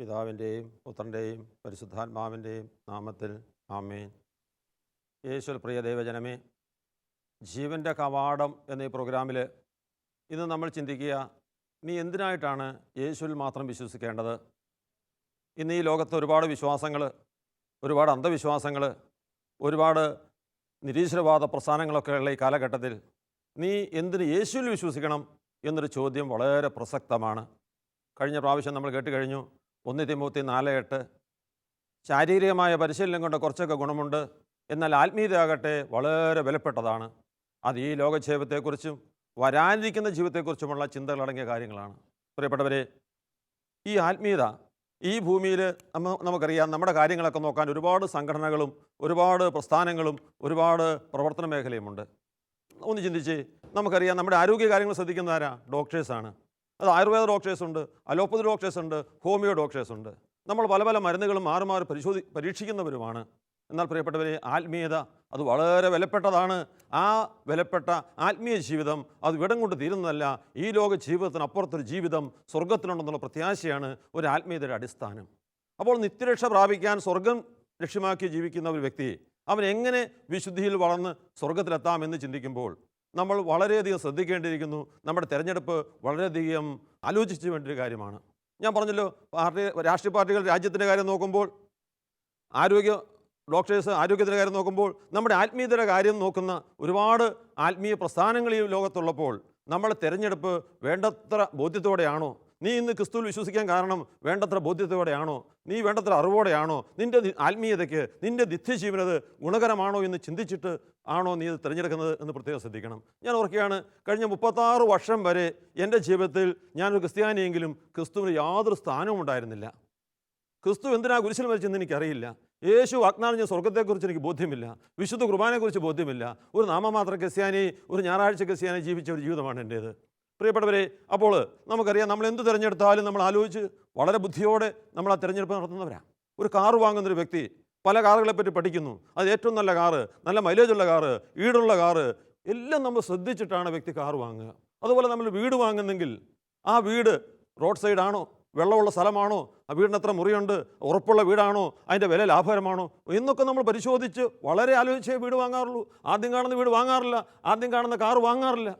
പിതാവിൻ്റെയും പുത്രൻ്റെയും പരിശുദ്ധാത്മാവിൻ്റെയും നാമത്തിൽ ആമേൻ. യേശുവിൽ പ്രിയ ദൈവജനമേ, ജീവൻ്റെ കവാടം എന്ന ഈ പ്രോഗ്രാമിൽ ഇന്ന് നമ്മൾ ചിന്തിക്കുക, നീ എന്തിനായിട്ടാണ് യേശുവിൽ മാത്രം വിശ്വസിക്കേണ്ടത്? ഇന്ന് ഈ ലോകത്ത് ഒരുപാട് വിശ്വാസങ്ങൾ, ഒരുപാട് അന്ധവിശ്വാസങ്ങൾ, ഒരുപാട് നിരീശ്വരവാദ പ്രസ്ഥാനങ്ങളൊക്കെ ഉള്ള ഈ കാലഘട്ടത്തിൽ നീ എന്തിന് യേശുവിൽ വിശ്വസിക്കണം എന്നൊരു ചോദ്യം വളരെ പ്രസക്തമാണ്. കഴിഞ്ഞ പ്രാവശ്യം നമ്മൾ കേട്ട് കഴിഞ്ഞു 1 തിമോത്തി 4:8. ശാരീരികമായ പരിശീലനം കൊണ്ട് കുറച്ചൊക്കെ ഗുണമുണ്ട്, എന്നാൽ ആത്മീയതയാകട്ടെ വളരെ വിലപ്പെട്ടതാണ്. അത് ഈ ലോക ജീവിതത്തെക്കുറിച്ചും വരാനിരിക്കുന്ന ജീവിതത്തെക്കുറിച്ചുമുള്ള ചിന്തകളടങ്ങിയ കാര്യങ്ങളാണ്. പ്രിയപ്പെട്ടവരെ, ഈ ആത്മീയത ഈ ഭൂമിയിൽ നമുക്കറിയാം, നമ്മുടെ കാര്യങ്ങളൊക്കെ നോക്കാൻ ഒരുപാട് സംഘടനകളും ഒരുപാട് പ്രസ്ഥാനങ്ങളും ഒരുപാട് പ്രവർത്തന മേഖലയുമുണ്ട്. ഒന്ന് ചിന്തിച്ച്, നമുക്കറിയാം നമ്മുടെ ആരോഗ്യ കാര്യങ്ങൾ ശ്രദ്ധിക്കുന്ന ആരാ? ഡോക്ടേഴ്സാണ്. അത് ആയുർവേദ ഡോക്ടേഴ്സുണ്ട്, അലോപ്പതി ഡോക്ടേഴ്സുണ്ട്, ഹോമിയോ ഡോക്ടേഴ്സുണ്ട്. നമ്മൾ പല പല മരുന്നുകളും മാറി മാറി പരീക്ഷിക്കുന്നവരുമാണ്. എന്നാൽ പ്രിയപ്പെട്ടവരെ, ആത്മീയത അത് വളരെ വിലപ്പെട്ടതാണ്. ആ വിലപ്പെട്ട ആത്മീയ ജീവിതം അത് ഇവിടം കൊണ്ട് തീരുന്നതല്ല. ഈ ലോക ജീവിതത്തിന് അപ്പുറത്തൊരു ജീവിതം സ്വർഗത്തിലുണ്ടെന്നുള്ള പ്രത്യാശയാണ് ഒരു ആത്മീയതയുടെ അടിസ്ഥാനം. അപ്പോൾ നിത്യരക്ഷ പ്രാപിക്കാൻ സ്വർഗം ലക്ഷ്യമാക്കി ജീവിക്കുന്ന ഒരു വ്യക്തി അവൻ എങ്ങനെ വിശുദ്ധിയിൽ വളർന്ന് സ്വർഗത്തിലെത്താമെന്ന് ചിന്തിക്കുമ്പോൾ നമ്മൾ വളരെയധികം ശ്രദ്ധിക്കേണ്ടിയിരിക്കുന്നു. നമ്മുടെ തിരഞ്ഞെടുപ്പ് വളരെയധികം ആലോചിച്ച് വേണ്ട ഒരു കാര്യമാണ്. ഞാൻ പറഞ്ഞല്ലോ, രാഷ്ട്രീയ പാർട്ടികൾ രാജ്യത്തിൻ്റെ കാര്യം നോക്കുമ്പോൾ, ഡോക്ടേഴ്സ് ആരോഗ്യത്തിൻ്റെ കാര്യം നോക്കുമ്പോൾ, നമ്മുടെ ആത്മീയതയുടെ കാര്യം നോക്കുന്ന ഒരുപാട് ആത്മീയ പ്രസ്ഥാനങ്ങൾ ഈ ലോകത്തുള്ളപ്പോൾ നമ്മൾ തിരഞ്ഞെടുപ്പ് വേണ്ടത്ര ബോധ്യത്തോടെയാണോ? നീ ഇന്ന് ക്രിസ്തുവിൽ വിശ്വസിക്കാൻ കാരണം വേണ്ടത്ര ബോധ്യത്തോടെയാണോ? നീ വേണ്ടത്ര അറിവോടെയാണോ? നിൻ്റെ ആത്മീയതയ്ക്ക്, നിൻ്റെ നിത്യജീവനത് ഗുണകരമാണോ എന്ന് ചിന്തിച്ചിട്ട് ആണോ നീ ഇത് തിരഞ്ഞെടുക്കുന്നത് എന്ന് പ്രത്യേകം ശ്രദ്ധിക്കണം. ഞാൻ ഓർക്കുകയാണ്, കഴിഞ്ഞ 36 വർഷം വരെ എൻ്റെ ജീവിതത്തിൽ ഞാനൊരു ക്രിസ്ത്യാനിയെങ്കിലും ക്രിസ്തുവിന് യാതൊരു സ്ഥാനവും ഉണ്ടായിരുന്നില്ല. ക്രിസ്തു എന്തിനാ കുരിശിൽ മരിച്ചെന്ന് എനിക്കറിയില്ല. യേശു വാഗ്ദാനം സ്വർഗത്തെക്കുറിച്ച് എനിക്ക് ബോധ്യമില്ല. വിശുദ്ധ കുർബാനയെക്കുറിച്ച് ബോധ്യമില്ല. ഒരു നാമമാത്ര ക്രിസ്ത്യാനി, ഒരു ഞായറാഴ്ച ക്രിസ്ത്യാനി ജീവിച്ച ഒരു ജീവിതമാണ് എൻ്റേത്. പ്രിയപ്പെട്ടവരെ, അപ്പോൾ നമുക്കറിയാം, നമ്മൾ എന്ത് തിരഞ്ഞെടുത്താലും നമ്മൾ ആലോചിച്ച് വളരെ ബുദ്ധിയോടെ നമ്മൾ ആ തിരഞ്ഞെടുപ്പ് നടത്തുന്നവരാണ്. ഒരു കാറ് വാങ്ങുന്നൊരു വ്യക്തി പല കാറുകളെപ്പറ്റി പഠിക്കുന്നു. അത് ഏറ്റവും നല്ല കാറ്, നല്ല മൈലേജുള്ള കാറ്, ഈടുള്ള കാറ്, എല്ലാം നമ്മൾ ശ്രദ്ധിച്ചിട്ടാണ് വ്യക്തി കാറ് വാങ്ങുക. അതുപോലെ നമ്മൾ വീട് വാങ്ങുന്നെങ്കിൽ ആ വീട് റോഡ് സൈഡാണോ, വെള്ളമുള്ള സ്ഥലമാണോ, ആ വീടിന് എത്ര മുറിയുണ്ട്, ഉറപ്പുള്ള വീടാണോ, അതിൻ്റെ വില ലാഭകരമാണോ എന്നൊക്കെ നമ്മൾ പരിശോധിച്ച് വളരെ ആലോചിച്ചേ വീട് വാങ്ങാറുള്ളൂ. ആദ്യം കാണുന്ന വീട് വാങ്ങാറില്ല, ആദ്യം കാണുന്ന കാറ് വാങ്ങാറില്ല.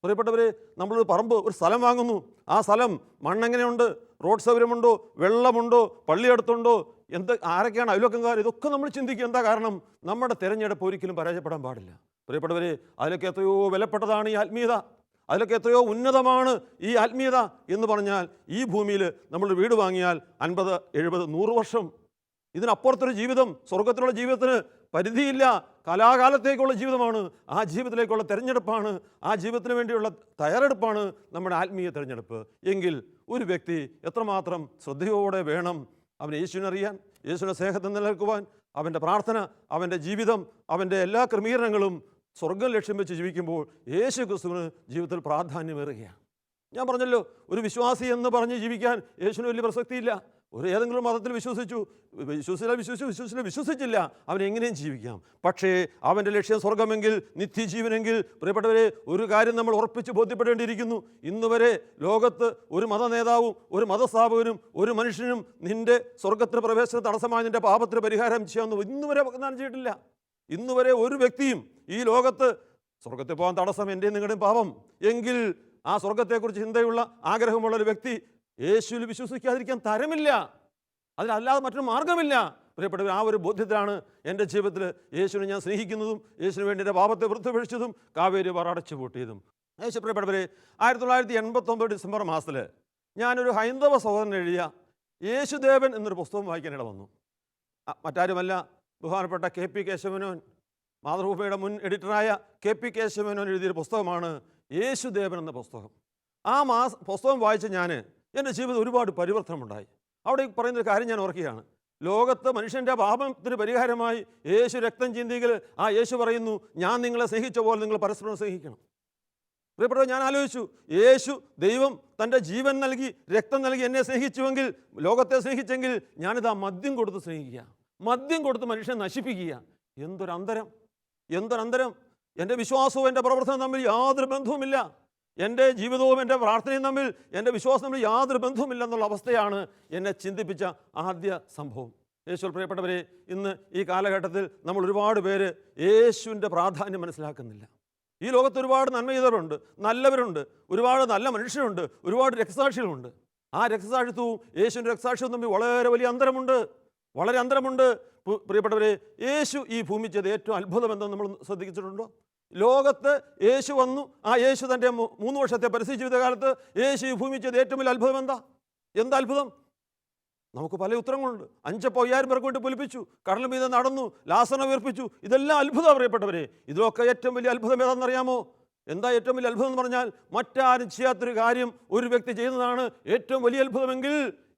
പ്രിയപ്പെട്ടവരെ, നമ്മളൊരു പറമ്പ്, ഒരു സ്ഥലം വാങ്ങുന്നു. ആ സ്ഥലം മണ്ണെങ്ങനെയുണ്ട്, റോഡ് സൗകര്യമുണ്ടോ, വെള്ളമുണ്ടോ, പള്ളി അടുത്തുണ്ടോ, ആരൊക്കെയാണ് അയൽവക്കംകാർ, ഇതൊക്കെ നമ്മൾ ചിന്തിക്കുക. എന്താ കാരണം? നമ്മുടെ തിരഞ്ഞെടുപ്പ് ഒരിക്കലും പരാജയപ്പെടാൻ പാടില്ല. പ്രിയപ്പെട്ടവരെ, അതിലൊക്കെ എത്രയോ വിലപ്പെട്ടതാണ് ഈ ആത്മീയത, അതിലൊക്കെ എത്രയോ ഉന്നതമാണ് ഈ ആത്മീയത എന്ന് പറഞ്ഞാൽ, ഈ ഭൂമിയിൽ നമ്മൾ വീട് വാങ്ങിയാൽ 50, 70, 100 വർഷം ഇതിനപ്പുറത്തൊരു ജീവിതം, സ്വർഗത്തിലുള്ള ജീവിതത്തിന് പരിധിയില്ല. കലാകാലത്തേക്കുള്ള ജീവിതമാണ്. ആ ജീവിതത്തിലേക്കുള്ള തിരഞ്ഞെടുപ്പാണ്, ആ ജീവിതത്തിന് വേണ്ടിയുള്ള തയ്യാറെടുപ്പാണ് നമ്മുടെ ആത്മീയ തിരഞ്ഞെടുപ്പ്. എങ്കിൽ ഒരു വ്യക്തി എത്രമാത്രം ശ്രദ്ധയോടെ വേണം അവൻ യേശുവിനറിയാൻ, യേശുവിൻ്റെ സ്നേഹത്തിൽ നിലനിൽക്കുവാൻ. അവൻ്റെ പ്രാർത്ഥന, അവൻ്റെ ജീവിതം, അവൻ്റെ എല്ലാ ക്രമീകരണങ്ങളും സ്വർഗം ലക്ഷ്യം വെച്ച് ജീവിക്കുമ്പോൾ യേശു ക്രിസ്തുവിന് ജീവിതത്തിൽ പ്രാധാന്യമേറുകയാണ്. ഞാൻ പറഞ്ഞല്ലോ, ഒരു വിശ്വാസി എന്ന് പറഞ്ഞ് ജീവിക്കാൻ യേശുവിന് വലിയ പ്രസക്തിയില്ല. ഏതെങ്കിലും മതത്തിൽ വിശ്വസിച്ചില്ല, അവൻ എങ്ങനെയും ജീവിക്കാം. പക്ഷേ അവൻ്റെ ലക്ഷ്യം സ്വർഗമെങ്കിൽ, നിത്യജീവനെങ്കിൽ, പ്രിയപ്പെട്ടവരെ, ഒരു കാര്യം നമ്മൾ ഉറപ്പിച്ച് ബോധ്യപ്പെടേണ്ടിയിരിക്കുന്നു. ഇന്നുവരെ ലോകത്ത് ഒരു മത നേതാവും ഒരു മതസ്ഥാപകനും ഒരു മനുഷ്യനും നിൻ്റെ സ്വർഗത്തിന് പ്രവേശന തടസ്സമായി നിൻ്റെ പാപത്തിന് പരിഹാരം ചെയ്യാമെന്ന് ഇന്നുവരെ വാഗ്ദാനം ചെയ്തിട്ടില്ല. ഇന്നുവരെ ഒരു വ്യക്തിയും ഈ ലോകത്ത് സ്വർഗത്തിൽ പോകാൻ തടസ്സം എൻ്റെയും നിങ്ങളുടെയും പാപം എങ്കിൽ ആ സ്വർഗത്തെക്കുറിച്ച് ചിന്തയുള്ള ആഗ്രഹമുള്ളൊരു വ്യക്തി യേശുവിൽ വിശ്വസിക്കാതിരിക്കാൻ തരമില്ല. അതിലല്ലാതെ മറ്റൊരു മാർഗമില്ല. പ്രിയപ്പെട്ടവർ, ആ ഒരു ബോധ്യത്തിലാണ് എൻ്റെ ജീവിതത്തിൽ യേശുവിനെ ഞാൻ സ്നേഹിക്കുന്നതും യേശുവിന് വേണ്ടി എൻ്റെ പാപത്തെ വൃത്തിപഴിച്ചതും കാവേരി അടച്ചു പൂട്ടിയതും. യേശു, പ്രിയപ്പെട്ടവരെ, 1989 ഡിസംബർ മാസത്തിൽ ഞാനൊരു ഹൈന്ദവ സഹോദരൻ എഴുതിയ യേശുദേവൻ എന്നൊരു പുസ്തകം വായിക്കാനിട വന്നു. മറ്റാരുമല്ല, ബഹുമാനപ്പെട്ട KP കേശവമേനോൻ, മാതൃഭൂമിയുടെ മുൻ എഡിറ്ററായ KP കേശവമേനോൻ എഴുതിയൊരു പുസ്തകമാണ് യേശുദേവൻ എന്ന പുസ്തകം. ആ പുസ്തകം വായിച്ച് എൻ്റെ ജീവിതം ഒരുപാട് പരിവർത്തനമുണ്ടായി. അവിടെ പറയുന്നൊരു കാര്യം ഞാൻ ഓർക്കുകയാണ്. ലോകത്ത് മനുഷ്യൻ്റെ പാപത്തിന് പരിഹാരമായി യേശു രക്തം ചിന്തിയെങ്കിൽ ആ യേശു പറയുന്നു, ഞാൻ നിങ്ങളെ സ്നേഹിച്ച പോലെ നിങ്ങൾ പരസ്പരം സ്നേഹിക്കണം. പ്രിയപ്പെട്ടവർ, ഞാൻ ആലോചിച്ചു, യേശു ദൈവം തൻ്റെ ജീവൻ നൽകി, രക്തം നൽകി എന്നെ സ്നേഹിച്ചുവെങ്കിൽ, ലോകത്തെ സ്നേഹിച്ചെങ്കിൽ, ഞാനിതാ മദ്യം കൊടുത്ത് സ്നേഹിക്കുക, മദ്യം കൊടുത്ത് മനുഷ്യനെ നശിപ്പിക്കുക. എന്തൊരന്തരം! എൻ്റെ വിശ്വാസവും എൻ്റെ പ്രവർത്തനവും തമ്മിൽ യാതൊരു ബന്ധവുമില്ല. എൻ്റെ ജീവിതവും എൻ്റെ പ്രാർത്ഥനയും തമ്മിൽ, എൻ്റെ വിശ്വാസം തമ്മിൽ യാതൊരു ബന്ധവുമില്ലെന്നുള്ള അവസ്ഥയാണ് എന്നെ ചിന്തിപ്പിച്ച ആദ്യ സംഭവം. യേശുവിൽ പ്രിയപ്പെട്ടവരെ, ഇന്ന് ഈ കാലഘട്ടത്തിൽ നമ്മൾ ഒരുപാട് പേര് യേശുവിൻ്റെ പ്രാധാന്യം മനസ്സിലാക്കുന്നില്ല. ഈ ലോകത്ത് ഒരുപാട് നന്മ ചെയ്തവരുണ്ട്, നല്ലവരുണ്ട്, ഒരുപാട് നല്ല മനുഷ്യരുണ്ട്, ഒരുപാട് രക്തസാക്ഷികളുണ്ട്. ആ രക്തസാക്ഷിത്വവും യേശുവിൻ്റെ രക്തസാക്ഷിത്വവും തമ്മിൽ വളരെ വലിയ അന്തരമുണ്ട്, വളരെ അന്തരമുണ്ട്. പ്രിയപ്പെട്ടവരെ, യേശു ഈ ഭൂമി ചെയ്ത ഏറ്റവും അത്ഭുതം എന്തെന്ന് നമ്മൾ ശ്രദ്ധിച്ചിട്ടുണ്ടോ? ലോകത്ത് യേശു വന്നു, ആ യേശു തൻ്റെ 3 വർഷത്തെ പരസ്യ ജീവിതകാലത്ത് യേശു ഈ ഭൂമി ചെയ്ത ഏറ്റവും വലിയ അത്ഭുതം എന്താ അത്ഭുതം? നമുക്ക് പല ഉത്തരങ്ങളുണ്ട്. 5 5000 പേർക്ക് വേണ്ടി പൊലിപ്പിച്ചു, കടൽ മീതെ നടന്നു, ലാസറിനെ ഉയർപ്പിച്ചു. ഇതെല്ലാം അത്ഭുതം പ്രിയപ്പെട്ടവരെ. ഇതിലൊക്കെ ഏറ്റവും വലിയ അത്ഭുതം ഏതാണെന്നറിയാമോ? എന്താ ഏറ്റവും വലിയ അത്ഭുതം എന്ന് പറഞ്ഞാൽ, മറ്റാരും ചെയ്യാത്തൊരു കാര്യം ഒരു വ്യക്തി ചെയ്യുന്നതാണ് ഏറ്റവും വലിയ അത്ഭുതമെങ്കിൽ,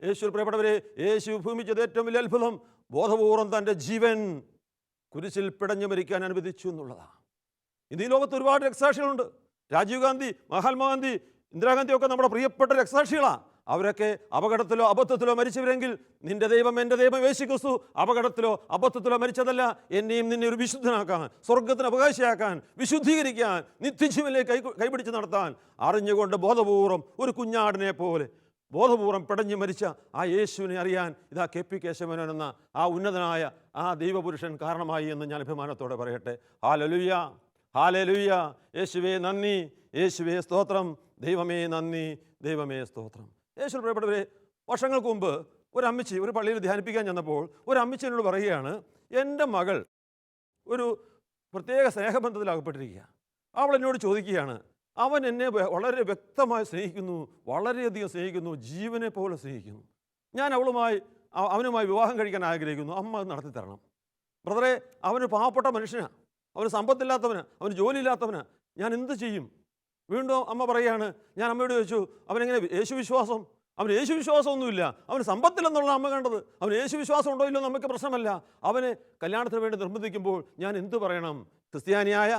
യേശു പ്രിയപ്പെട്ടവരെ, യേശു ഭൂമി ചെയ്ത ഏറ്റവും വലിയ അത്ഭുതം ബോധപൂർവം തൻ്റെ ജീവൻ കുരിശിൽ പിടഞ്ഞു മരിക്കാൻ അനുവദിച്ചു എന്നുള്ളതാണ്. ഇന്ന് ഈ ലോകത്ത് ഒരുപാട് രക്തസാക്ഷികളുണ്ട്. രാജീവ് ഗാന്ധി, മഹാത്മാഗാന്ധി, ഇന്ദിരാഗാന്ധി ഒക്കെ നമ്മുടെ പ്രിയപ്പെട്ട രക്തസാക്ഷികളാണ്. അവരൊക്കെ അപകടത്തിലോ അബദ്ധത്തിലോ മരിച്ചവരെങ്കിൽ, നിന്റെ ദൈവം എൻ്റെ ദൈവം യേശു ക്രിസ്തു അപകടത്തിലോ അബദ്ധത്തിലോ മരിച്ചതല്ല, എന്നെയും നിന്നെ ഒരു വിശുദ്ധനാക്കാൻ, സ്വർഗത്തിന് അവകാശിയാക്കാൻ, വിശുദ്ധീകരിക്കാൻ, നിത്യജീവനിലേക്ക് കൈപിടിച്ച് നടത്താൻ അറിഞ്ഞുകൊണ്ട് ബോധപൂർവം ഒരു കുഞ്ഞാടിനെ പോലെ ബോധപൂർവം പിടഞ്ഞു മരിച്ച ആ യേശുവിനെ അറിയാൻ ഇതാ KP കേശവൻ എന്ന ആ ഉന്നതനായ ആ ദൈവപുരുഷൻ കാരണമായി എന്ന് ഞാൻ അഭിമാനത്തോടെ പറയട്ടെ. Hallelujah, hallelujah. യേശുവേ നന്ദി, യേശുവേ സ്തോത്രം, ദൈവമേ നന്ദി, ദൈവമേ സ്തോത്രം. യേശു പ്രിയപ്പെട്ടവരെ, വർഷങ്ങൾക്ക് മുമ്പ് ഒരു അമ്മച്ചി ഒരു പള്ളിയിൽ ധ്യാനിപ്പിക്കാൻ ചെന്നപ്പോൾ ഒരു അമ്മച്ചി എന്നോട് പറയുകയാണ്, എൻ്റെ മകൾ ഒരു പ്രത്യേക സ്നേഹബന്ധത്തിൽ അകപ്പെട്ടിരിക്കുക. അവൾ എന്നോട് ചോദിക്കുകയാണ്, അവൻ എന്നെ വളരെ വ്യക്തമായി സ്നേഹിക്കുന്നു, വളരെയധികം സ്നേഹിക്കുന്നു, ജീവനെ പോലെ സ്നേഹിക്കുന്നു. ഞാൻ അവനുമായി വിവാഹം കഴിക്കാൻ ആഗ്രഹിക്കുന്നു, അമ്മ അത് നടത്തി തരണം. ബ്രദറെ, അവന് പാവപ്പെട്ട മനുഷ്യനാണ്, അവന് സമ്പത്തില്ലാത്തവന്, അവന് ജോലിയില്ലാത്തവന്, ഞാൻ എന്ത് ചെയ്യും? വീണ്ടും അമ്മ പറയുകയാണ്, ഞാൻ അമ്മയോട് ചോദിച്ചു, അവനെങ്ങനെ യേശു വിശ്വാസം? അവന് യേശു വിശ്വാസമൊന്നുമില്ല, അവന് സമ്പത്തില്ലെന്നുള്ള അമ്മ കണ്ടത്. അവന് യേശു വിശ്വാസം ഉണ്ടോ ഇല്ലോ നമുക്ക് പ്രശ്നമല്ല, അവനെ കല്യാണത്തിന് വേണ്ടി നിർബന്ധിക്കുമ്പോൾ ഞാൻ എന്ത് പറയണം? ക്രിസ്ത്യാനിയായ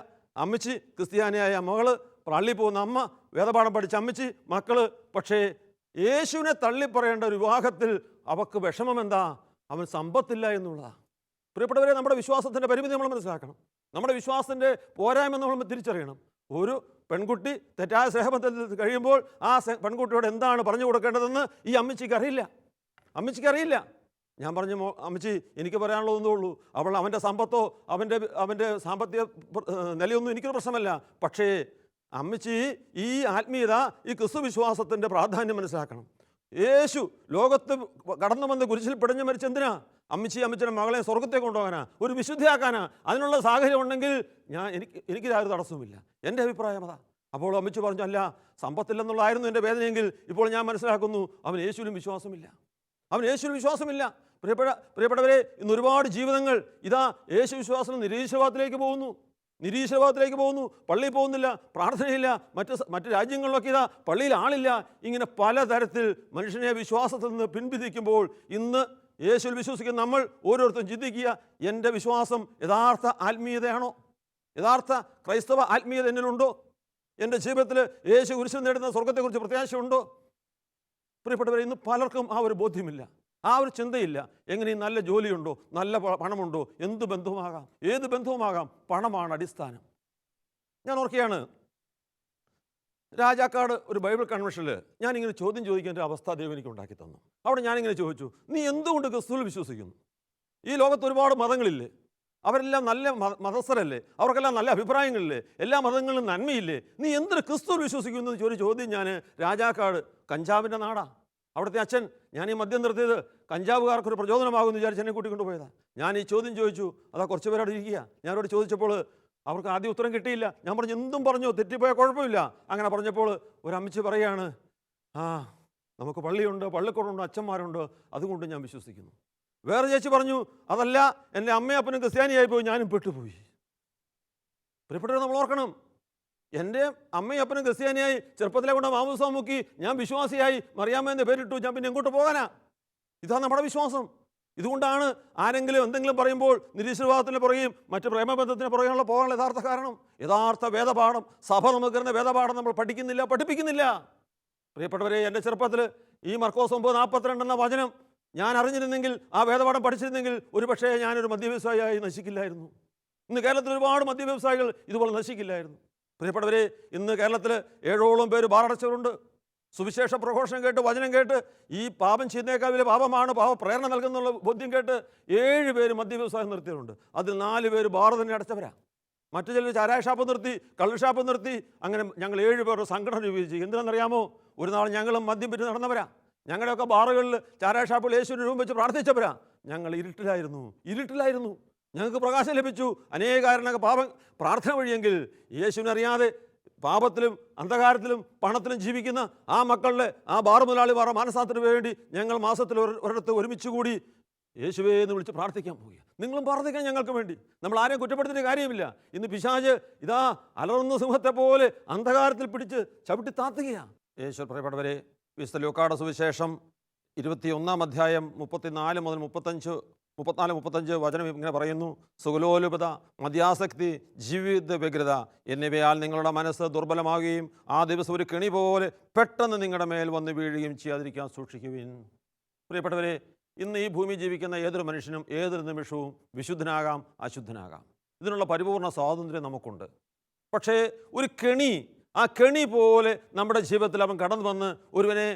അമ്മച്ചി, ക്രിസ്ത്യാനിയായ മകള്, പള്ളിയിൽ പോകുന്ന അമ്മ, വേദപാഠം പഠിച്ച അമ്മച്ചി, മക്കള്. പക്ഷേ യേശുവിനെ തള്ളിപ്പറയേണ്ട ഒരു വിവാഹത്തിൽ അവർക്ക് വിഷമം എന്താ? അവൻ സമ്പത്തില്ല എന്നുള്ളതാണ്. പ്രിയപ്പെട്ടവരെ, നമ്മുടെ വിശ്വാസത്തിൻ്റെ പരിമിതി നമ്മൾ മനസ്സിലാക്കണം, നമ്മുടെ വിശ്വാസത്തിൻ്റെ പോരായ്മ നമ്മൾ തിരിച്ചറിയണം. ഒരു പെൺകുട്ടി തെറ്റായ സ്നേഹബന്ധത്തിൽ കഴിയുമ്പോൾ ആ പെൺകുട്ടിയോട് എന്താണ് പറഞ്ഞു കൊടുക്കേണ്ടതെന്ന് ഈ അമ്മച്ചിക്ക് അറിയില്ല. ഞാൻ പറഞ്ഞു, അമ്മച്ചി, എനിക്ക് പറയാനുള്ളതൊന്നേ ഉള്ളൂ, അവൻ്റെ സമ്പത്തോ അവൻ്റെ സാമ്പത്തിക നിലയൊന്നും എനിക്കൊരു പ്രശ്നമല്ല. പക്ഷേ അമ്മച്ചി ഈ ആത്മീയത, ഈ ക്രിസ്തു വിശ്വാസത്തിൻ്റെ പ്രാധാന്യം മനസ്സിലാക്കണം. യേശു ലോകത്ത് കടന്നു വന്ന് കുരിശിൽ പിടഞ്ഞു മരിച്ച എന്തിനാ? അമ്മച്ചിയുടെ മകളെ സ്വർഗത്തേക്ക് കൊണ്ടുപോകാനാ, ഒരു വിശുദ്ധിയാക്കാനാ. അതിനുള്ള സാഹചര്യം ഉണ്ടെങ്കിൽ എനിക്ക് യാതൊരു തടസ്സവുമില്ല. എൻ്റെ അഭിപ്രായം അതാ. അപ്പോൾ അമ്മച്ചി പറഞ്ഞു, അല്ല, സമ്പത്തില്ലെന്നുള്ളതായിരുന്നു എൻ്റെ വേദനയെങ്കിൽ ഇപ്പോൾ ഞാൻ മനസ്സിലാക്കുന്നു അവൻ യേശുവിലും വിശ്വാസമില്ല. പ്രിയപ്പെട്ടവരെ, ഇന്ന് ഒരുപാട് ജീവിതങ്ങൾ ഇതാ യേശു വിശ്വാസം നിരീശ്വരവാദത്തിലേക്ക് പോകുന്നു, പള്ളിയിൽ പോകുന്നില്ല, പ്രാർത്ഥനയില്ല. മറ്റ് രാജ്യങ്ങളിലൊക്കെ ഇതാ പള്ളിയിൽ ആളില്ല. ഇങ്ങനെ പലതരത്തിൽ മനുഷ്യനെ വിശ്വാസത്തിൽ നിന്ന് പിൻവലിക്കുമ്പോൾ ഇന്ന് യേശുവിൽ വിശ്വസിക്കുന്ന നമ്മൾ ഓരോരുത്തരും ചിന്തിക്കുക, എൻ്റെ വിശ്വാസം യഥാർത്ഥ ആത്മീയതയാണോ? യഥാർത്ഥ ക്രൈസ്തവ ആത്മീയത എന്നിലുണ്ടോ? എൻ്റെ ജീവിതത്തിൽ യേശു കുരിശിൽ നേടുന്ന സ്വർഗത്തെക്കുറിച്ച് പ്രത്യാശയുണ്ടോ? പ്രിയപ്പെട്ടവരെ, ഇന്ന് പലർക്കും ആ ഒരു ബോധ്യമില്ല, ആ ഒരു ചിന്തയില്ല. എങ്ങനെ നല്ല ജോലിയുണ്ടോ, നല്ല പണമുണ്ടോ, ഏത് ബന്ധവുമാകാം, പണമാണ് അടിസ്ഥാനം. ഞാൻ ഓർക്കുകയാണ്, രാജാക്കാട് ഒരു ബൈബിൾ കൺവെൻഷനിൽ ഞാനിങ്ങനെ ചോദ്യം ചോദിക്കേണ്ട അവസ്ഥ ദൈവം എനിക്ക് ഉണ്ടാക്കി തന്നു. അവിടെ ഞാനിങ്ങനെ ചോദിച്ചു, നീ എന്തുകൊണ്ട് ക്രിസ്തുവിൽ വിശ്വസിക്കുന്നു? ഈ ലോകത്ത് ഒരുപാട് മതങ്ങളില്ലേ, അവരെല്ലാം നല്ല മതസ്ഥരല്ലേ, അവർക്കെല്ലാം നല്ല അഭിപ്രായങ്ങളില്ലേ, എല്ലാ മതങ്ങളിലും നന്മയില്ലേ, നീ എന്തിന് ക്രിസ്തുവിൽ വിശ്വസിക്കുന്നു എന്ന് ചോദ്യം ഞാൻ രാജാക്കാട്, കഞ്ചാവിൻ്റെ നാടാ, അവിടുത്തെ അച്ഛൻ, ഞാൻ ഈ മദ്യം നിർത്തിയത് കഞ്ചാവുകാർക്കൊരു പ്രചോദനമാകുമെന്ന് വിചാരിച്ച് എന്നെ കൂട്ടിക്കൊണ്ടുപോയതാണ്. ഞാൻ ഈ ചോദ്യം ചോദിച്ചു, അതാ കുറച്ച് പേരവിടെ ഇരിക്കുക. ഞാനവിടെ ചോദിച്ചപ്പോൾ അവർക്ക് ആദ്യം ഉത്തരം കിട്ടിയില്ല. ഞാൻ പറഞ്ഞു, എന്തും പറഞ്ഞു, തെറ്റിപ്പോയാൽ കുഴപ്പമില്ല. അങ്ങനെ പറഞ്ഞപ്പോൾ ഒരു അമ്മച്ചി പറയാണ്, നമുക്ക് പള്ളിയുണ്ട്, പള്ളിക്കൂടമുണ്ട്, അച്ഛന്മാരുണ്ട്, അതുകൊണ്ട് ഞാൻ വിശ്വസിക്കുന്നു. വേറെ ചേച്ചി പറഞ്ഞു, അതല്ല, എൻ്റെ അമ്മയപ്പനും ക്രിസ്ത്യാനിയായി പോയി, ഞാനും പെട്ടുപോയി. പ്രിയപ്പെട്ടവരെ, നമ്മൾ ഓർക്കണം, എൻ്റെ അമ്മയും അപ്പനും ക്രിസ്ത്യാനിയായി, ചെറുപ്പത്തിലെ കൊണ്ട് മാമോദിസ മുക്കി, ഞാൻ വിശ്വാസിയായി, മറിയാമ്മ പേരിട്ടു, ഞാൻ പിന്നെ എങ്ങോട്ട് പോകാനാ? ഇതാണ് നമ്മുടെ വിശ്വാസം. ഇതുകൊണ്ടാണ് ആരെങ്കിലും എന്തെങ്കിലും പറയുമ്പോൾ നിരീശ്വരവാദത്തിന് പുറകെയും മറ്റ് പ്രേമബന്ധത്തിന് പുറകെയുള്ള പോകാനുള്ള യഥാർത്ഥ കാരണം. യഥാർത്ഥ വേദപാഠം, സഭ നമുക്ക് തരുന്ന വേദപാഠം നമ്മൾ പഠിപ്പിക്കുന്നില്ല. പ്രിയപ്പെട്ടവരെ, എൻ്റെ ചെറുപ്പത്തിൽ ഈ മർക്കോസ് 9:42 എന്ന വചനം ഞാൻ അറിഞ്ഞിരുന്നെങ്കിൽ, ആ വേദപാഠം പഠിച്ചിരുന്നെങ്കിൽ, ഒരു പക്ഷേ ഞാനൊരു മദ്യവ്യവസായിയായി നശിക്കില്ലായിരുന്നു. ഇന്ന് കേരളത്തിൽ ഒരുപാട് മദ്യവ്യവസായികൾ ഇതുപോലെ നശിക്കില്ലായിരുന്നു. പ്രിയപ്പെട്ടവരെ, ഇന്ന് കേരളത്തിൽ 7ഓളം പേര് ബാറടച്ചവരുണ്ട്. സുവിശേഷ പ്രഘോഷണം കേട്ട്, വചനം കേട്ട്, ഈ പാപം ചെയ്യുന്നേക്കാൾ വലിയ പാപമാണ് പാപ പ്രേരണ നൽകുന്നുള്ള ബോധ്യം കേട്ട് 7 പേര് മദ്യവ്യവസായം നിർത്തിയവരുണ്ട്. അതിൽ 4 പേര് ബാറ് തന്നെ അടച്ചവരാ. മറ്റു ചിലർ ചാരായ ഷാപ്പ് നിർത്തി, കള്ള് ഷാപ്പ് നിർത്തി. അങ്ങനെ ഞങ്ങൾ 7 പേരുടെ സംഘടന രൂപീകരിച്ചു. എന്തിനാണെന്നറിയാമോ? ഒരു നാൾ ഞങ്ങളും മദ്യം വിറ്റ് നടന്നവരാ. ഞങ്ങളുടെയൊക്കെ ബാറുകളിൽ, ചാരായ ഷാപ്പുകൾ യേശുവിന് രൂപം വെച്ച് പ്രാർത്ഥിച്ചവരാ. ഞങ്ങൾ ഇരുട്ടിലായിരുന്നു. ഞങ്ങൾക്ക് പ്രകാശം ലഭിച്ചു. അനേകാരനൊക്കെ പാപം പ്രാർത്ഥന വഴിയെങ്കിൽ യേശുവിനറിയാതെ പാപത്തിലും അന്ധകാരത്തിലും പണത്തിലും ജീവിക്കുന്ന ആ മക്കളുടെ, ആ ബാർ മുതലാളി ബാറ മാനസാന്തരത്തിന് വേണ്ടി ഞങ്ങൾ മാസത്തിൽ ഒരിടത്ത് ഒരുമിച്ച് കൂടി യേശുവേ എന്ന് വിളിച്ച് പ്രാർത്ഥിക്കാൻ പോവുക. നിങ്ങളും പ്രാർത്ഥിക്കാൻ ഞങ്ങൾക്ക് വേണ്ടി. നമ്മൾ ആരെയും കുറ്റപ്പെടുത്തിൻ്റെ കാര്യമില്ല. ഇന്ന് പിശാച് ഇതാ അലറുന്ന സിംഹത്തെ പോലെ അന്ധകാരത്തിൽ പിടിച്ച് ചവിട്ടി താത്തുകയാണ്. യേശു പ്രിയപ്പെട്ടവരെ, വിശുദ്ധ ലൂക്കായുടെ സുവിശേഷം 21-ാം അധ്യായം 34 മുതൽ 34-35 വചനം ഇങ്ങനെ പറയുന്നു: സുഖലോലുപത, മദ്യാസക്തി, ജീവിത വ്യഗ്രത എന്നിവയാൽ നിങ്ങളുടെ മനസ്സ് ദുർബലമാകുകയും ആ ദിവസം ഒരു കെണി പോലെ പെട്ടെന്ന് നിങ്ങളുടെ മേൽ വന്ന് വീഴുകയും ചെയ്യാതിരിക്കാൻ സൂക്ഷിക്കുവിൻ. പ്രിയപ്പെട്ടവരെ, ഇന്ന് ഈ ഭൂമി ജീവിക്കുന്ന ഏതൊരു മനുഷ്യനും ഏതൊരു നിമിഷവും വിശുദ്ധനാകാം, അശുദ്ധനാകാം. ഇതിനുള്ള പരിപൂർണ സ്വാതന്ത്ര്യം നമുക്കുണ്ട്. പക്ഷേ ഒരു കെണി, ആ കെണി പോലെ നമ്മുടെ ജീവിതത്തിൽ അവൻ കടന്നു വന്ന് ഒരുവനെ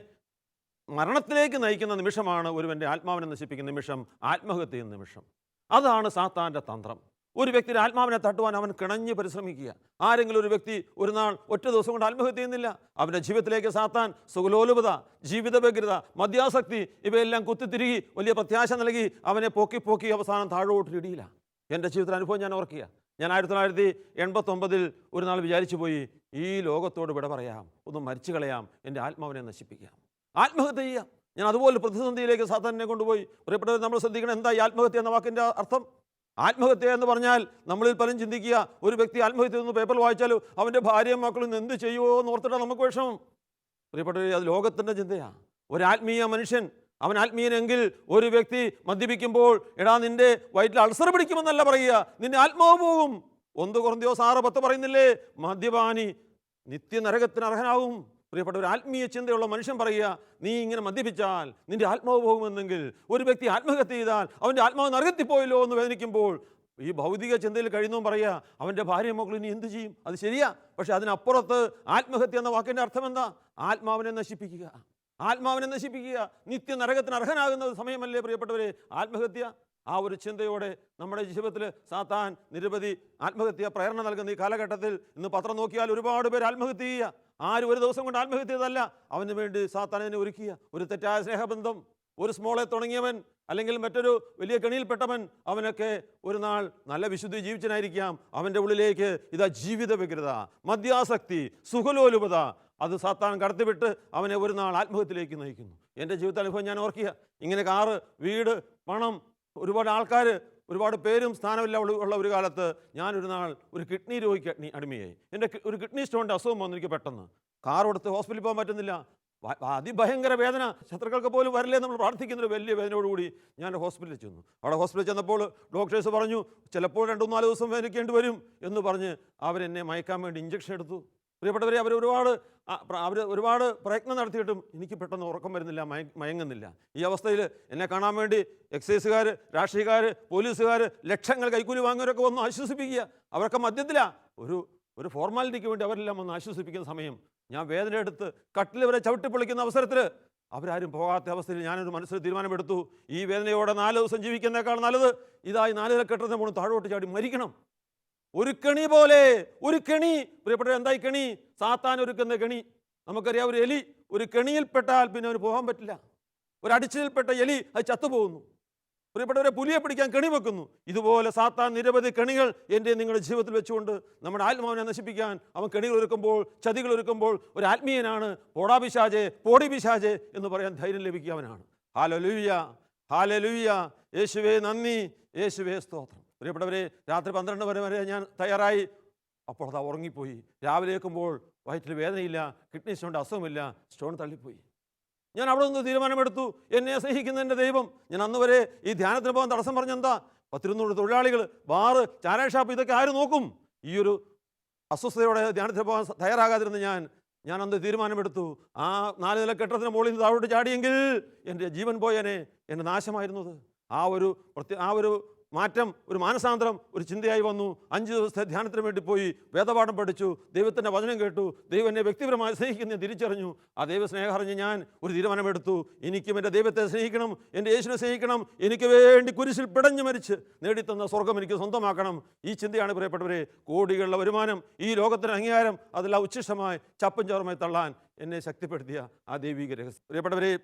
മരണത്തിലേക്ക് നയിക്കുന്ന നിമിഷമാണ് ഒരുവൻ്റെ ആത്മാവിനെ നശിപ്പിക്കുന്ന നിമിഷം, ആത്മഹത്യ ചെയ്യുന്ന നിമിഷം. അതാണ് സാത്താൻ്റെ തന്ത്രം. ഒരു വ്യക്തിയുടെ ആത്മാവിനെ തട്ടുവാൻ അവൻ കിണഞ്ഞ് പരിശ്രമിക്കുക. ആരെങ്കിലും ഒരു വ്യക്തി ഒരു നാൾ ഒറ്റ ദിവസം കൊണ്ട് ആത്മഹത്യ ചെയ്യുന്നില്ല. അവൻ്റെ ജീവിതത്തിലേക്ക് സാത്താൻ സുഖലോലുപത, ജീവിത വ്യഗ്രത, മദ്യാസക്തി ഇവയെല്ലാം കുത്തിത്തിരുകി വലിയ പ്രത്യാശ നൽകി അവനെ പോക്കി അവസാനം താഴോട്ടിടിയില്ല. എൻ്റെ ജീവിതത്തിൽ അനുഭവം ഞാൻ ഓർക്കുക. ഞാൻ 1989 ഒരു നാൾ വിചാരിച്ചു പോയി, ഈ ലോകത്തോട് വിട പറയാം, ഒന്ന് മരിച്ചു കളയാം, എൻ്റെ ആത്മാവിനെ നശിപ്പിക്കാം, ആത്മഹത്യ ചെയ്യാം. ഞാൻ അതുപോലെ പ്രതിസന്ധിയിലേക്ക് സാത്താനെ കൊണ്ടുപോയി. പ്രിയപ്പെട്ടവർ, നമ്മൾ ശ്രദ്ധിക്കണം, എന്താ ഈ ആത്മഹത്യ എന്ന വാക്കിൻ്റെ അർത്ഥം? ആത്മഹത്യ എന്ന് പറഞ്ഞാൽ നമ്മളിൽ പലരും ചിന്തിക്കുക, ഒരു വ്യക്തി ആത്മഹത്യ എന്ന് പേപ്പർ വായിച്ചാലും അവൻ്റെ ഭാര്യയും മക്കളും എന്ത് ചെയ്യുമോ എന്ന് ഓർത്തിട്ടാണ് നമുക്ക് വിഷമം. പ്രിയപ്പെട്ടവർ, അത് ലോകത്തിൻ്റെ ചിന്തയാണ്. ഒരു ആത്മീയ മനുഷ്യൻ, അവൻ ആത്മീയനെങ്കിൽ ഒരു വ്യക്തി മദ്യപിക്കുമ്പോൾ, എടാ നിന്റെ വയറ്റിൽ അൾസർ പിടിക്കുമെന്നല്ല പറയുക, നിന്റെ ആത്മാവ് പോകും. 1 കൊറിന്ത്യർ 6:10 പറയുന്നില്ലേ, മദ്യപാനി നിത്യനരകത്തിന് അർഹനാകും. പ്രിയപ്പെട്ട ഒരു ആത്മീയ ചിന്തയുള്ള മനുഷ്യൻ പറയുക, നീ ഇങ്ങനെ മദ്യപിച്ചാൽ നിന്റെ ആത്മാവ് പോകുമെന്നെങ്കിൽ, ഒരു വ്യക്തി ആത്മഹത്യ ചെയ്താൽ അവൻ്റെ ആത്മാവ് നരകത്തിൽ പോയല്ലോ എന്ന് വേദനിക്കുമ്പോൾ, ഈ ഭൗതിക ചിന്തയിൽ കഴിയുന്നതും പറയുക, അവൻ്റെ ഭാര്യയും മക്കളും ഇനി എന്ത് ചെയ്യും? അത് ശരിയാ. പക്ഷെ അതിനപ്പുറത്ത് ആത്മഹത്യ എന്ന വാക്കിൻ്റെ അർത്ഥം എന്താ? ആത്മാവിനെ നശിപ്പിക്കുക. നിത്യ നരകത്തിന് അർഹനാകുന്ന സമയമല്ലേ പ്രിയപ്പെട്ടവരെ ആത്മഹത്യ? ആ ഒരു ചിന്തയോടെ നമ്മുടെ ജീവിതത്തിൽ സാത്താൻ നിരവധി ആത്മഹത്യ പ്രേരണ നൽകുന്ന ഈ കാലഘട്ടത്തിൽ ഇന്ന് പത്രം നോക്കിയാൽ ഒരുപാട് പേര് ആത്മഹത്യ ചെയ്യുക. ആരും ഒരു ദിവസം കൊണ്ട് ആത്മഹത്യ ചെയ്തതല്ല, അവന് വേണ്ടി സാത്താനെ ഒരുക്കിയ ഒരു തെറ്റായ സ്നേഹബന്ധം. ഒരു സ്മോളെ തുടങ്ങിയവൻ അല്ലെങ്കിൽ മറ്റൊരു വലിയ കെണിയിൽപ്പെട്ടവൻ, അവനൊക്കെ ഒരു നാൾ നല്ല വിശുദ്ധി ജീവിച്ചനായിരിക്കാം. അവൻ്റെ ഉള്ളിലേക്ക് ഇതാ ജീവിത വ്യഗ്രത, മദ്യാസക്തി, സുഖലോലുപത, അത് സാത്താൻ കടത്തിവിട്ട് അവനെ ഒരു നാൾ ആത്മഹത്യയിലേക്ക് നയിക്കുന്നു. എൻ്റെ ജീവിത അനുഭവം ഞാൻ ഓർക്കുക. ഇങ്ങനെ കാറ്, വീട്, പണം, ഒരുപാട് ആൾക്കാർ, ഒരുപാട് പേരും സ്ഥാനമില്ല ഉള്ള ഒരു കാലത്ത് ഞാനൊരു നാൾ ഒരു കിഡ്നി രോഗിക്ക് അടിമയായി. എൻ്റെ ഒരു കിഡ്നി സ്റ്റോണിൻ്റെ അസുഖം വന്നു. എനിക്ക് പെട്ടെന്ന് കാർ കൊടുത്ത് ഹോസ്പിറ്റലിൽ പോകാൻ പറ്റുന്നില്ല. അതിഭയങ്കര വേദന, ശത്രുക്കൾക്ക് പോലും വരില്ലേ നമ്മൾ പ്രാർത്ഥിക്കുന്നൊരു വലിയ വേദനയോടുകൂടി ഞാൻ ഹോസ്പിറ്റലിൽ ചെന്നു. അവിടെ ഹോസ്പിറ്റലിൽ ചെന്നപ്പോൾ ഡോക്ടേഴ്സ് പറഞ്ഞു, ചിലപ്പോൾ 2-4 ദിവസം വേദനിക്കേണ്ടി വരും എന്ന് പറഞ്ഞ് അവരെന്നെ മയക്കാൻ വേണ്ടി ഇഞ്ചക്ഷൻ എടുത്തു. പ്രിയപ്പെട്ടവരെ, അവർ ഒരുപാട് പ്രയത്നം നടത്തിയിട്ടും എനിക്ക് പെട്ടെന്ന് ഉറക്കം വരുന്നില്ല, മയങ്ങുന്നില്ല. ഈ അവസ്ഥയിൽ എന്നെ കാണാൻ വേണ്ടി എക്സൈസുകാർ, രാഷ്ട്രീയക്കാർ, പോലീസുകാർ, ലക്ഷങ്ങൾ കൈക്കൂലി വാങ്ങിയവരൊക്കെ വന്ന് ആശ്വസിപ്പിക്കുക. അവരൊക്കെ മദ്യത്തിലാണ്. ഒരു ഫോർമാലിറ്റിക്ക് വേണ്ടി അവരെല്ലാം വന്ന് ആശ്വസിപ്പിക്കുന്ന സമയം ഞാൻ വേദന എടുത്ത് കട്ടിൽ വരെ ചവിട്ടിപ്പൊളിക്കുന്ന അവസരത്തിൽ അവരാരും പോകാത്ത അവസ്ഥയിൽ ഞാനൊരു മനസ്സിൽ തീരുമാനമെടുത്തു, ഈ വേദനയോടെ 4 ദിവസം ജീവിക്കുന്നേക്കാൾ നല്ലത് ഇതായി 4 നില കെട്ടിടത്തിന് മുകളിൽ താഴോട്ട് ചാടി മരിക്കണം. ഒരു കെണി പോലെ, ഒരു കെണി. പ്രിയപ്പെട്ട എന്തായി കെണി? സാത്താൻ ഒരുക്കുന്ന കെണി. നമുക്കറിയാം, ഒരു എലി ഒരു കെണിയിൽപ്പെട്ടാൽ പിന്നെ അവന് പോകാൻ പറ്റില്ല. ഒരു അടിച്ചിൽപ്പെട്ട എലി അത് ചത്തുപോകുന്നു. പ്രിയപ്പെട്ടവരെ, പുലിയെ പിടിക്കാൻ കെണി വെക്കുന്നു. ഇതുപോലെ സാത്താൻ നിരവധി കെണികൾ എൻ്റെ നിങ്ങളുടെ ജീവിതത്തിൽ വെച്ചുകൊണ്ട് നമ്മുടെ ആത്മാവിനെ നശിപ്പിക്കാൻ അവൻ കെണികൾ ഒരുക്കുമ്പോൾ, ചതികൾ ഒരുക്കുമ്പോൾ, ഒരു ആത്മീയനാണ് പോടാ പിശാചേ, പോടി പിശാചേ എന്ന് പറയാൻ ധൈര്യം ലഭിക്കുന്നവനാണ്. Hallelujah, hallelujah. യേശുവേ നന്ദി, യേശുവേ സ്തോത്രം. പ്രിയപ്പെട്ടവരെ, രാത്രി 12 വരെ ഞാൻ തയ്യാറായി. അപ്പോൾ അത് ഉറങ്ങിപ്പോയി. രാവിലെ കേൾക്കുമ്പോൾ വയറ്റിൽ വേദനയില്ല, കിഡ്നി സ്റ്റോണിൻ്റെ അസുഖമില്ല, സ്റ്റോൺ തള്ളിപ്പോയി. ഞാൻ അവിടെ നിന്ന് തീരുമാനമെടുത്തു, എന്നെ സ്നേഹിക്കുന്ന എൻ്റെ ദൈവം. ഞാൻ അന്ന് വരെ ഈ ധ്യാനത്തിന് പോകാൻ തടസ്സം പറഞ്ഞെന്താ? 100-200 തൊഴിലാളികൾ, ബാറ്, ചാരായ ഷാപ്പ്, ഇതൊക്കെ ആര് നോക്കും? ഈ ഒരു അസ്വസ്ഥതയോടെ ധ്യാനത്തിന് പോകാൻ തയ്യാറാകാതിരുന്ന് ഞാൻ അന്ന് തീരുമാനമെടുത്തു, ആ 4 നില കെട്ടിടത്തിന് മുകളിൽ നിന്ന് താഴോട്ട് ചാടിയെങ്കിൽ എൻ്റെ ജീവൻ പോയനെ, എൻ്റെ നാശമായിരുന്നത്. ആ ഒരു മാറ്റം, ഒരു മാനസാന്തരം, ഒരു ചിന്തയായി വന്നു. 5 ദിവസത്തെ ധ്യാനത്തിന് വേണ്ടി പോയി, വേദപാഠം പഠിച്ചു, ദൈവത്തിൻ്റെ വചനം കേട്ടു, ദൈവം എന്നെ വ്യക്തിപരമായി സ്നേഹിക്കുന്ന തിരിച്ചറിഞ്ഞു. ആ ദൈവസ്നേഹം അറിഞ്ഞ് ഞാൻ ഒരു തീരുമാനമെടുത്തു. എനിക്കും എൻ്റെ ദൈവത്തെ സ്നേഹിക്കണം, എൻ്റെ യേശുവിനെ സ്നേഹിക്കണം, എനിക്ക് വേണ്ടി കുരിശിൽ പിടഞ്ഞു മരിച്ച് നേടിത്തന്ന സ്വർഗം എനിക്ക് സ്വന്തമാക്കണം. ഈ ചിന്തയാണ് പ്രിയപ്പെട്ടവരെ കോടികളുടെ വരുമാനം, ഈ ലോകത്തിന് അംഗീകാരം, അതെല്ലാം ഉച്ഛിഷ്ടമായി ചപ്പും ചോറുമായി തള്ളാൻ എന്നെ ശക്തിപ്പെടുത്തിയ ആ ദൈവിക രഹസ്യം. പ്രിയപ്പെട്ടവരെ,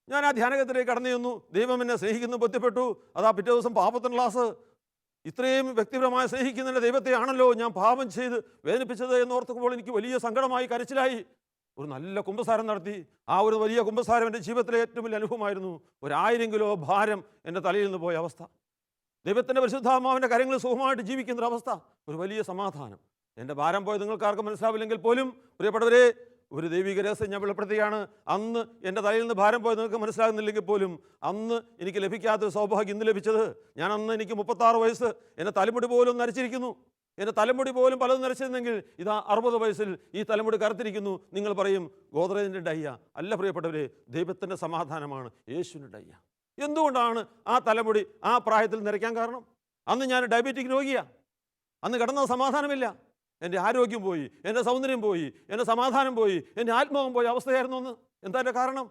ഞാൻ ആ ധ്യാനകത്തിലേക്ക് കടന്നു ചെന്നു. ദൈവം എന്നെ സ്നേഹിക്കുന്നു ബോധ്യപ്പെട്ടു. അതാ പിറ്റേ ദിവസം പാപത്തിന് ക്ലാസ്. ഇത്രയും വ്യക്തിപരമായി സ്നേഹിക്കുന്നതിൻ്റെ ദൈവത്തെയാണല്ലോ ഞാൻ പാപം ചെയ്ത് വേദനിപ്പിച്ചത് എന്നോർത്തുമ്പോൾ എനിക്ക് വലിയ സങ്കടമായി, കരച്ചിലായി. ഒരു നല്ല കുമ്പസാരം നടത്തി. ആ ഒരു വലിയ കുമ്പസാരം എൻ്റെ ജീവിതത്തിലെ ഏറ്റവും വലിയ അനുഭവമായിരുന്നു. 1000 കിലോ ഭാരം എൻ്റെ തലയിൽ നിന്ന് പോയ അവസ്ഥ, ദൈവത്തിൻ്റെ പരിശുദ്ധാത്മാവിൻ്റെ കാര്യങ്ങൾ സുഖമായിട്ട് ജീവിക്കുന്നൊരവസ്ഥ, ഒരു വലിയ സമാധാനം. എൻ്റെ ഭാരം പോയത് നിങ്ങൾക്കാർക്കും മനസ്സിലാവില്ലെങ്കിൽ പോലും പ്രിയപ്പെട്ടവരെ, ഒരു ദൈവിക രഹസ്യം ഞാൻ വെളിപ്പെടുത്തുകയാണ്. അന്ന് എൻ്റെ തലയിൽ നിന്ന് ഭാരം പോയത് നിങ്ങൾക്ക് മനസ്സിലാകുന്നില്ലെങ്കിൽ പോലും അന്ന് എനിക്ക് ലഭിക്കാത്തൊരു സൗഭാഗ്യം ഇന്ന് ലഭിച്ചത്. എനിക്ക് 36 വയസ്സ്, എൻ്റെ തലമുടി പോലും നരച്ചിരിക്കുന്നു. എൻ്റെ തലമുടി പോലും പലതും നരച്ചിരുന്നെങ്കിൽ ഇതാ 60 വയസ്സിൽ ഈ തലമുടി കറുത്തിരിക്കുന്നു. നിങ്ങൾ പറയും ഗോദ്രേജിൻ്റെ ഡയ്യ. അല്ല പ്രിയപ്പെട്ടവരെ, ദൈവത്തിൻ്റെ സമാധാനമാണ് യേശുവിൻ്റെ ഡയ്യ. എന്തുകൊണ്ടാണ് ആ തലമുടി ആ പ്രായത്തിൽ നരയ്ക്കാൻ കാരണം? അന്ന് ഞാൻ ഡയബറ്റിക് രോഗിയാണ്. അന്ന് കിടന്ന സമാധാനമില്ല. എൻ്റെ ആരോഗ്യം പോയി, എൻ്റെ സൗന്ദര്യം പോയി, എൻ്റെ സമാധാനം പോയി, എൻ്റെ ആത്മാവും പോയ അവസ്ഥയായിരുന്നു അന്ന്. എന്താ എൻ്റെ കാരണം?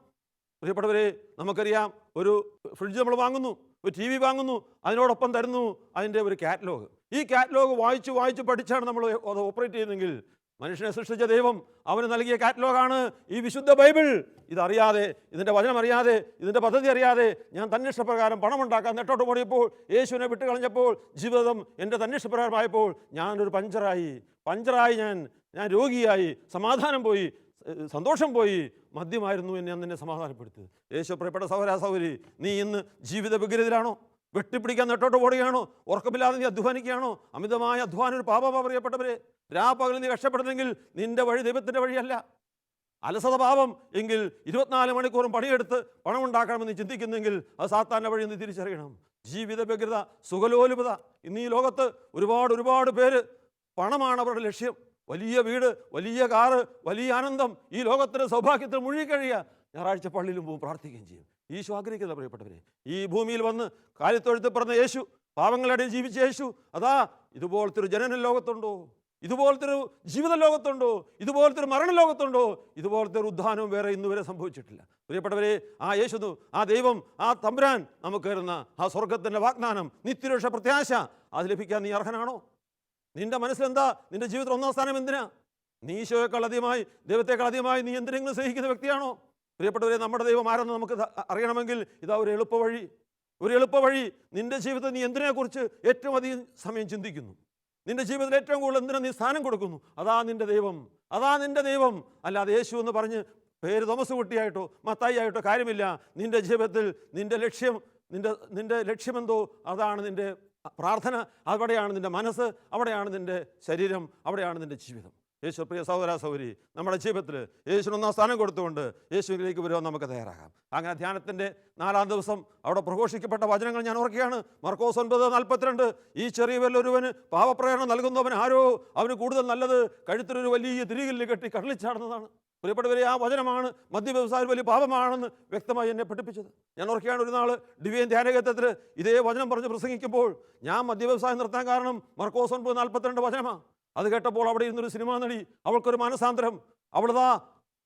പ്രിയപ്പെട്ടവരെ, നമുക്കറിയാം, ഒരു ഫ്രിഡ്ജ് നമ്മൾ വാങ്ങുന്നു, ഒരു TV വാങ്ങുന്നു, അതിനോടൊപ്പം തരുന്നു അതിൻ്റെ ഒരു കാറ്റലോഗ്. ഈ കാറ്റലോഗ് വായിച്ച് പഠിച്ചാണ് നമ്മൾ അത് ഓപ്പറേറ്റ് ചെയ്യുന്നതെങ്കിൽ, മനുഷ്യനെ സൃഷ്ടിച്ച ദൈവം അവന് നൽകിയ കാറ്റലോഗാണ് ഈ വിശുദ്ധ ബൈബിൾ. ഇതറിയാതെ, ഇതിൻ്റെ വചനം അറിയാതെ, ഇതിൻ്റെ പദ്ധതി അറിയാതെ ഞാൻ തന്നിഷ്ടപ്രകാരം പണമുണ്ടാക്കാൻ നെട്ടോട്ട് ഓടിയപ്പോൾ, യേശുവിനെ വിട്ട് കളഞ്ഞപ്പോൾ, ജീവിതം എൻ്റെ തന്നിഷ്ടപ്രകാരമായപ്പോൾ ഞാനൊരു പഞ്ചറായി, ഞാൻ രോഗിയായി, സമാധാനം പോയി, സന്തോഷം പോയി, മദ്യമായിരുന്നു എന്നെ അന്നെ സമാധാനപ്പെടുത്തിയത്. യേശു പ്രിയപ്പെട്ട സഹോദരാ സഹോദരി, നീ ഇന്ന് ജീവിത വിഗ്രഹത്തിലാണോ? വെട്ടിപ്പിടിക്കാൻ നെട്ടോട്ട് ഓടുകയാണോ? ഉറക്കമില്ലാതെ നീ അധ്വാനിക്കുകയാണോ? അമിതമായ അധ്വാനം ഒരു പാപമാ പ്രിയപ്പെട്ടവരെ. രാപ്പകൽ നീ കഷ്ടപ്പെടുന്നെങ്കിൽ നിന്റെ വഴി ദൈവത്തിൻ്റെ വഴിയല്ല. അലസത പാപം എങ്കിൽ 24 മണിക്കൂറും പണിയെടുത്ത് പണം ഉണ്ടാക്കണമെന്ന് ചിന്തിക്കുന്നെങ്കിൽ അത് സാത്താൻ്റെ വഴി എന്ന് തിരിച്ചറിയണം. ജീവിത വ്യഗ്രത, സുഖലോലുപത. ഇന്ന് ഈ ലോകത്ത് ഒരുപാട് പേര് പണമാണ് അവരുടെ ലക്ഷ്യം. വലിയ വീട്, വലിയ കാറ്, വലിയ ആനന്ദം, ഈ ലോകത്തിന് സൗഭാഗ്യത്തിൽ മുഴുകിക്കഴിയുക. ഞായറാഴ്ച പള്ളിയിലും പോകും, പ്രാർത്ഥിക്കുകയും ചെയ്യും. ഈശോ ആഗ്രഹിക്കുന്ന പ്രിയപ്പെട്ടവരെ, ഈ ഭൂമിയിൽ വന്ന് കാലിത്തൊഴുത്ത് പിറന്ന യേശു, പാവങ്ങളുടെ ജീവിച്ച യേശു, അതാ ഇതുപോലത്തെ ഒരു ജനന ലോകത്തുണ്ടോ? ഇതുപോലത്തെ ഒരു ജീവിത ലോകത്തുണ്ടോ? ഇതുപോലത്തെ ഒരു മരണ ലോകത്തുണ്ടോ? ഇതുപോലത്തെ ഒരു ഉദ്ധാനവും വേറെ ഇന്നുവരെ സംഭവിച്ചിട്ടില്ല. പ്രിയപ്പെട്ടവരെ, ആ യേശു, ആ ദൈവം, ആ തമ്പുരാൻ നമുക്ക് തരുന്ന ആ സ്വർഗത്തിൻ്റെ വാഗ്ദാനം, നിത്യരക്ഷ പ്രത്യാശ, അത് ലഭിക്കാൻ നീ അർഹനാണോ? നിന്റെ മനസ്സിലെന്താ? നിന്റെ ജീവിതത്തിൽ 1-ാം സ്ഥാനം എന്തിനാ? നീ ഈശോയേക്കാൾ അധികമായി, ദൈവത്തെക്കാൾ അധികമായി നീ എന്തിനെങ്കിലും സ്നേഹിക്കുന്ന വ്യക്തിയാണോ? പ്രിയപ്പെട്ടവരെ, നമ്മുടെ ദൈവം ആരെന്ന് നമുക്ക് അറിയണമെങ്കിൽ ഇതാ ഒരു എളുപ്പവഴി. നിന്റെ ജീവിതത്തിൽ നീ എന്തിനെക്കുറിച്ച് ഏറ്റവും അധികം സമയം ചിന്തിക്കുന്നു? നിന്റെ ജീവിതത്തിൽ ഏറ്റവും കൂടുതൽ എന്തിനാ നീ സ്ഥാനം കൊടുക്കുന്നു? അതാ നിന്റെ ദൈവം. അല്ലാതെ യേശു എന്ന് പറഞ്ഞ് പേര് തോമസ് കുട്ടിയായിട്ടോ മത്തായി ആയിട്ടോ കാര്യമില്ല. നിന്റെ ജീവിതത്തിൽ നിന്റെ ലക്ഷ്യമെന്തോ അതാണ് നിന്റെ പ്രാർത്ഥന, അവിടെയാണ് നിന്റെ മനസ്സ്, അവിടെയാണ് നിന്റെ ശരീരം, അവിടെയാണ് നിന്റെ ജീവിതം. യേശു പ്രിയ സഹോദരാ സഹോദരി, നമ്മുടെ ജീവിതത്തിൽ യേശുവിന് 1-ാം സ്ഥാനം കൊടുത്തുകൊണ്ട് യേശുവിലേക്ക് വരുവാൻ നമുക്ക് തയ്യാറാകാം. അങ്ങനെ ധ്യാനത്തിൻ്റെ 4-ാം ദിവസം അവിടെ പ്രഘോഷിക്കപ്പെട്ട വചനങ്ങൾ ഞാൻ ഓർക്കുകയാണ്. മർക്കോസ് 9:42, ഈ ചെറിയവരിലൊരുവന് പാപപ്രേരണ നൽകുന്നവൻ ആരോ, അവന് കൂടുതൽ നല്ലത് കഴുത്തിലൊരു വലിയ തിരികല്ല് കെട്ടി കടലിച്ചാടുന്നതാണ്. പ്രിയപ്പെട്ടവരെ, ആ വചനമാണ് മദ്യവ്യവസായം വലിയ പാപമാണെന്ന് വ്യക്തമായി എന്നെ പഠിപ്പിച്ചത്. ഞാൻ ഓർക്കുകയാണ്, ഒരു നാൾ ഡിവൈൻ ധ്യാനകേന്ദ്രത്തിൽ ഇതേ വചനം പറഞ്ഞ് പ്രസംഗിക്കുമ്പോൾ ഞാൻ മദ്യവ്യവസായം നിർത്താൻ കാരണം മർക്കോസ് 9:42 വചനമാണ്. അത് കേട്ടപ്പോൾ അവിടെ ഇരുന്നൊരു സിനിമാ നടി, അവൾക്കൊരു മാനസാന്തരം.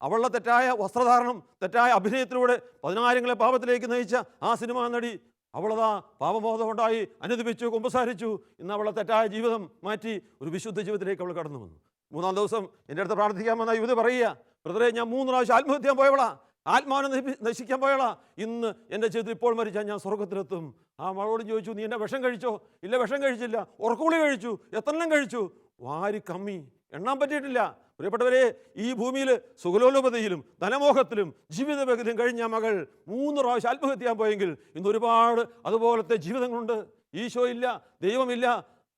അവളുടെ തെറ്റായ വസ്ത്രധാരണം, തെറ്റായ അഭിനയത്തിലൂടെ 10000ങ്ങളെ പാപത്തിലേക്ക് നയിച്ച ആ സിനിമാ നടി, അവളതാ പാപബോധം ഉണ്ടായി, അനുദപിച്ചു, കുമ്പസാരിച്ചു. ഇന്ന് അവളെ തെറ്റായ ജീവിതം മാറ്റി ഒരു വിശുദ്ധ ജീവിതത്തിലേക്ക് അവൾ കടന്നു വന്നു. 3-ാം ദിവസം എൻ്റെ അടുത്ത് പ്രാർത്ഥിക്കാമെന്ന യുവതി പറയുക, ബ്രദറെ, ഞാൻ 3 പ്രാവശ്യം ആത്മഹത്യ പോയവളാ, ആത്മാവിനെ നശിക്കാൻ പോയവളാ. ഇന്ന് എൻ്റെ ജീവിതത്തിൽ ഇപ്പോൾ മരിച്ചാൽ ഞാൻ സ്വർഗത്തിലെത്തും. ആ മകളോട് ചോദിച്ചു, നീ എന്നെ വിഷം കഴിച്ചോ? ഇല്ല, വിഷം കഴിച്ചില്ല. ഉറക്കുളി കഴിച്ചു. എത്രണ്ണം കഴിച്ചു? വാരി കമ്മി, എണ്ണാൻ പറ്റിയിട്ടില്ല. പ്രിയപ്പെട്ടവരെ, ഈ ഭൂമിയിൽ സുഖലോലുപതയിലും ധനമോഹത്തിലും ജീവിത വേഗതയും കഴിഞ്ഞ മകൾ 3 പ്രാവശ്യം ആത്മഹത്യ ചെയ്യാൻ പോയെങ്കിൽ ഇന്ന് ഒരുപാട് അതുപോലത്തെ ജീവിതങ്ങളുണ്ട്. ഈശോ ഇല്ല, ദൈവമില്ല,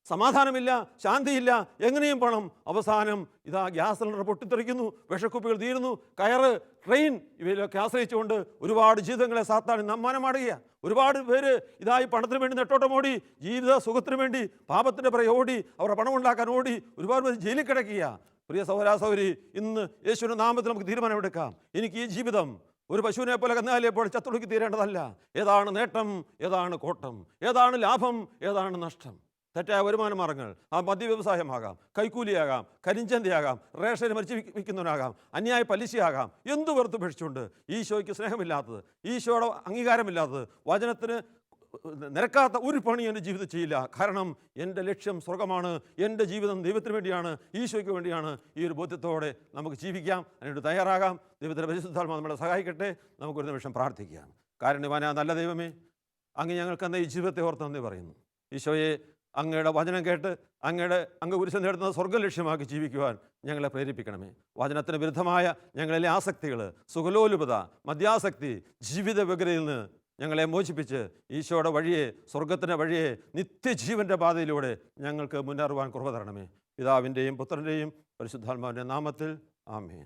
സമാധാനമില്ല, ശാന്തിയില്ല, എങ്ങനെയും പണം. അവസാനം ഇതാ ഗ്യാസ് സിലിണ്ടർ പൊട്ടിത്തെറിക്കുന്നു, വിഷക്കുപ്പികൾ തീരുന്നു, കയറ്, ട്രെയിൻ, ഇവയിലൊക്കെ ആശ്രയിച്ചുകൊണ്ട് ഒരുപാട് ജീവിതങ്ങളെ സാത്താൻ നമ്മാനമാടുക. ഒരുപാട് പേര് ഇതായി പണത്തിന് വേണ്ടി നെട്ടോട്ടം ഓടി, ജീവിത സുഖത്തിന് വേണ്ടി പാപത്തിൻ്റെ പുറകെ ഓടി, അവരുടെ പണം ഉണ്ടാക്കാൻ ഓടി ഒരുപാട് പേര് ജയിലിൽ കിടക്കുക. പ്രിയ സഹോദരാ സഹോദരി, ഇന്ന് യേശുവിൻ്റെ നാമത്തിൽ നമുക്ക് തീരുമാനമെടുക്കാം. എനിക്ക് ഈ ജീവിതം ഒരു പശുവിനെ പോലെ കന്നാലിയെപ്പോൾ ചത്തൊടുക്കി തീരേണ്ടതല്ല. ഏതാണ് നേട്ടം, ഏതാണ് കോട്ടം, ഏതാണ് ലാഭം, ഏതാണ് നഷ്ടം. തെറ്റായ വരുമാന മാർഗ്ഗങ്ങൾ, ആ മദ്യവ്യവസായമാകാം, കൈക്കൂലിയാകാം, കരിഞ്ചന്തയാകാം, റേഷൻ മരിച്ച് വിൽക്കുന്നവനാകാം, അന്യായ പലിശയാകാം. എന്തു വെറുത്ത് ഭക്ഷിച്ചുകൊണ്ട് ഈശോയ്ക്ക് സ്നേഹമില്ലാത്തത്, ഈശോയുടെ അംഗീകാരമില്ലാത്തത്, വചനത്തിന് നിരക്കാത്ത ഒരു പണി എൻ്റെ ജീവിതം ചെയ്യില്ല. കാരണം എൻ്റെ ലക്ഷ്യം സ്വർഗമാണ്, എൻ്റെ ജീവിതം ദൈവത്തിന് വേണ്ടിയാണ്, ഈശോയ്ക്ക് വേണ്ടിയാണ്. ഈ ഒരു ബോധ്യത്തോടെ നമുക്ക് ജീവിക്കാം, അതിനോട് തയ്യാറാകാം. ദൈവത്തിൻ്റെ പരിശുദ്ധാത്മാവ് നമ്മളെ സഹായിക്കട്ടെ. നമുക്കൊരു നിമിഷം പ്രാർത്ഥിക്കാം. കാരുണ്യവാനായ നല്ല ദൈവമേ, അങ്ങ് ഞങ്ങൾക്ക് അന്ന് ഈ ജീവിതത്തെ ഓർത്ത് നന്ദി പറയുന്നു. ഈശോയെ, അങ്ങയുടെ വചനം കേട്ട് അങ്ങ് കുരിശ് നേടുന്ന സ്വർഗ്ഗ ലക്ഷ്യമാക്കി ജീവിക്കുവാൻ ഞങ്ങളെ പ്രേരിപ്പിക്കണമേ. വചനത്തിന് വിരുദ്ധമായ ഞങ്ങളിലെ ആസക്തികൾ, സുഖലോലുപത, മദ്യാസക്തി, ജീവിത വ്യഗ്രതയിൽ നിന്ന് ഞങ്ങളെ മോചിപ്പിച്ച് ഈശോയുടെ വഴിയെ, സ്വർഗത്തിൻ്റെ വഴിയെ, നിത്യജീവൻ്റെ പാതയിലൂടെ ഞങ്ങൾക്ക് മുന്നേറുവാൻ കൃപ തരണമേ. പിതാവിൻ്റെയും പുത്രൻ്റെയും പരിശുദ്ധാത്മാവിൻ്റെ നാമത്തിൽ ആമേൻ.